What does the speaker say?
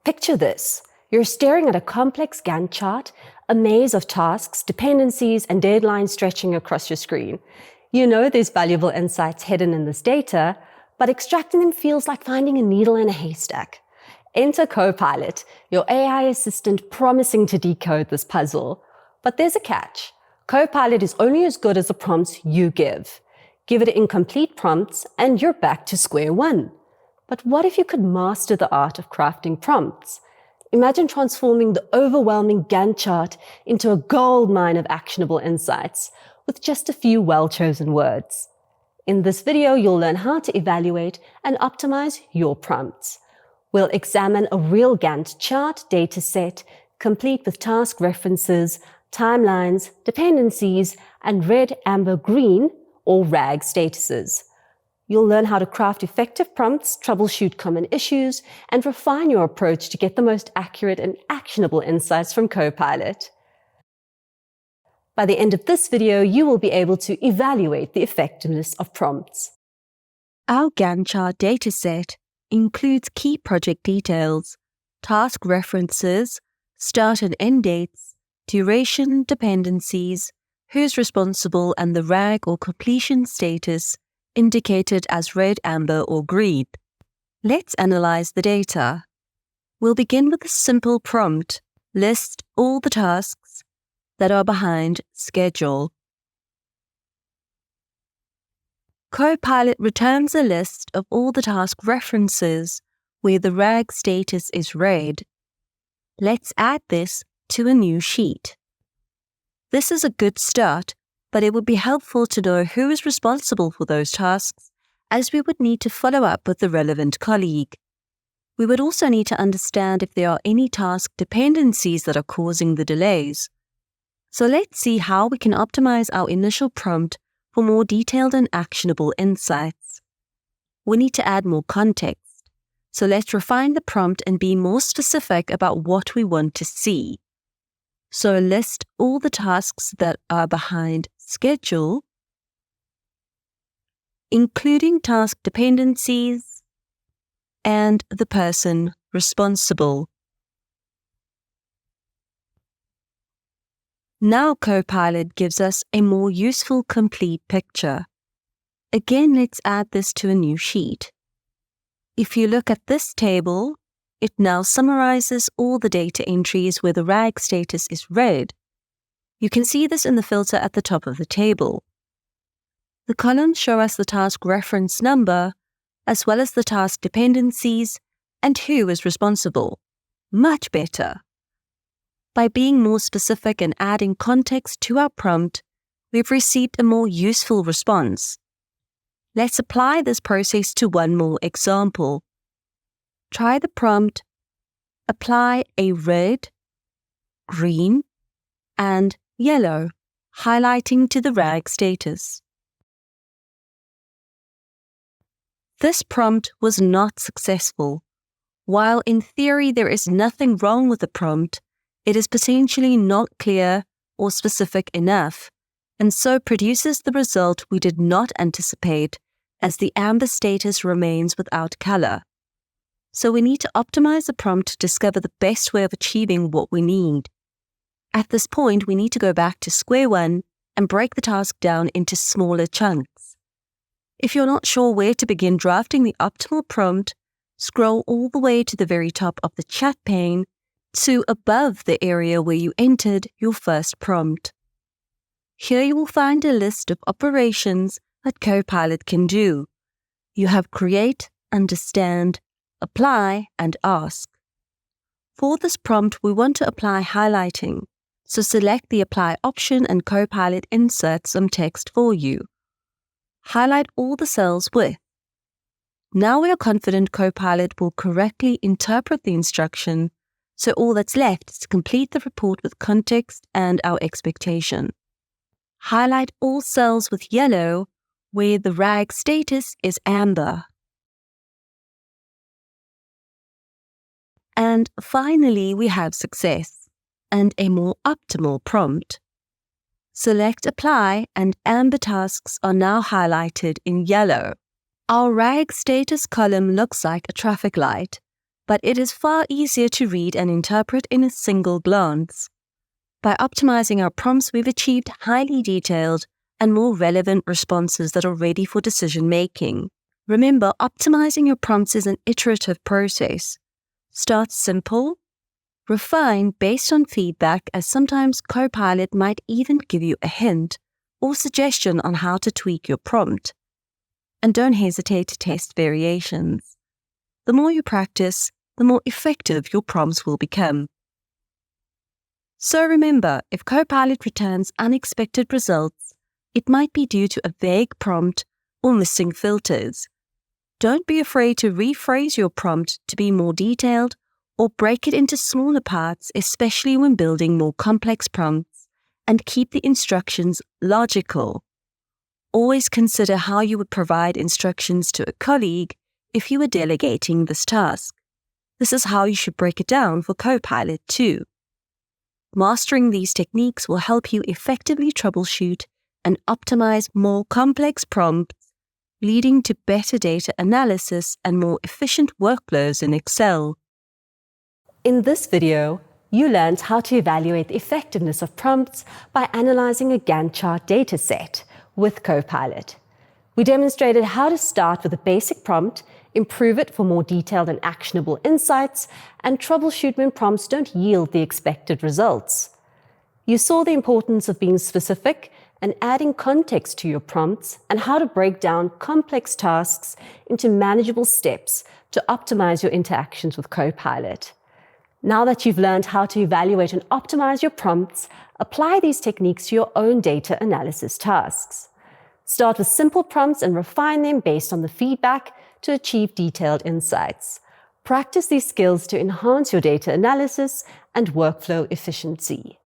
Picture this. You're staring at a complex Gantt chart, a maze of tasks, dependencies, and deadlines stretching across your screen. You know there's valuable insights hidden in this data, but extracting them feels like finding a needle in a haystack. Enter Copilot, your AI assistant promising to decode this puzzle. But there's a catch. Copilot is only as good as the prompts you give. Give it incomplete prompts and you're back to square one. But what if you could master the art of crafting prompts? Imagine transforming the overwhelming Gantt chart into a goldmine of actionable insights with just a few well-chosen words. In this video, you'll learn how to evaluate and optimize your prompts. We'll examine a real Gantt chart dataset, complete with task references, timelines, dependencies, and red, amber, green, or RAG statuses. You'll learn how to craft effective prompts, troubleshoot common issues, and refine your approach to get the most accurate and actionable insights from Copilot. By the end of this video, you will be able to evaluate the effectiveness of prompts. Our Gantt chart dataset includes key project details, task references, start and end dates, duration, dependencies, who's responsible, and the RAG or completion status indicated as red, amber, or green. Let's analyze the data. We'll begin with a simple prompt. List all the tasks that are behind schedule. Copilot returns a list of all the task references where the RAG status is red. Let's add this to a new sheet. This is a good start, but it would be helpful to know who is responsible for those tasks, as we would need to follow up with the relevant colleague. We would also need to understand if there are any task dependencies that are causing the delays. So let's see how we can optimize our initial prompt for more detailed and actionable insights. We need to add more context. So let's refine the prompt and be more specific about what we want to see. So list all the tasks that are behind schedule, including task dependencies and the person responsible. Now Copilot gives us a more useful, complete picture. Again, let's add this to a new sheet. If you look at this table, it now summarizes all the data entries where the RAG status is red. You can see this in the filter at the top of the table. The columns show us the task reference number, as well as the task dependencies and who is responsible. Much better. By being more specific and adding context to our prompt, we've received a more useful response. Let's apply this process to one more example. Try the prompt, apply a red, green, and yellow, highlighting to the RAG status. This prompt was not successful. While in theory there is nothing wrong with the prompt, it is potentially not clear or specific enough, and so produces the result we did not anticipate, as the amber status remains without color. So we need to optimize the prompt to discover the best way of achieving what we need. At this point, we need to go back to square one and break the task down into smaller chunks. If you're not sure where to begin drafting the optimal prompt, scroll all the way to the very top of the chat pane to above the area where you entered your first prompt. Here you will find a list of operations that Copilot can do. You have create, understand, apply, and ask. For this prompt, we want to apply highlighting, so select the apply option and Copilot inserts some text for you. Highlight all the cells with. Now we are confident Copilot will correctly interpret the instruction, so all that's left is to complete the report with context and our expectation. Highlight all cells with yellow where the RAG status is amber. And finally, we have success and a more optimal prompt. Select Apply and amber tasks are now highlighted in yellow. Our RAG status column looks like a traffic light. but it is far easier to read and interpret in a single glance. By optimizing our prompts, we've achieved highly detailed and more relevant responses that are ready for decision making. Remember, optimizing your prompts is an iterative process. Start simple, refine based on feedback, as sometimes Copilot might even give you a hint or suggestion on how to tweak your prompt. And don't hesitate to test variations. The more you practice, the more effective your prompts will become. So remember, if Copilot returns unexpected results, it might be due to a vague prompt or missing filters. Don't be afraid to rephrase your prompt to be more detailed or break it into smaller parts, especially when building more complex prompts, and keep the instructions logical. Always consider how you would provide instructions to a colleague if you were delegating this task. This is how you should break it down for Copilot too. Mastering these techniques will help you effectively troubleshoot and optimize more complex prompts, leading to better data analysis and more efficient workflows in Excel. In this video, you learned how to evaluate the effectiveness of prompts by analyzing a Gantt chart dataset with Copilot. We demonstrated how to start with a basic prompt, improve it for more detailed and actionable insights, and troubleshoot when prompts don't yield the expected results. You saw the importance of being specific and adding context to your prompts, and how to break down complex tasks into manageable steps to optimize your interactions with Copilot. Now that you've learned how to evaluate and optimize your prompts, apply these techniques to your own data analysis tasks. Start with simple prompts and refine them based on the feedback to achieve detailed insights. Practice these skills to enhance your data analysis and workflow efficiency.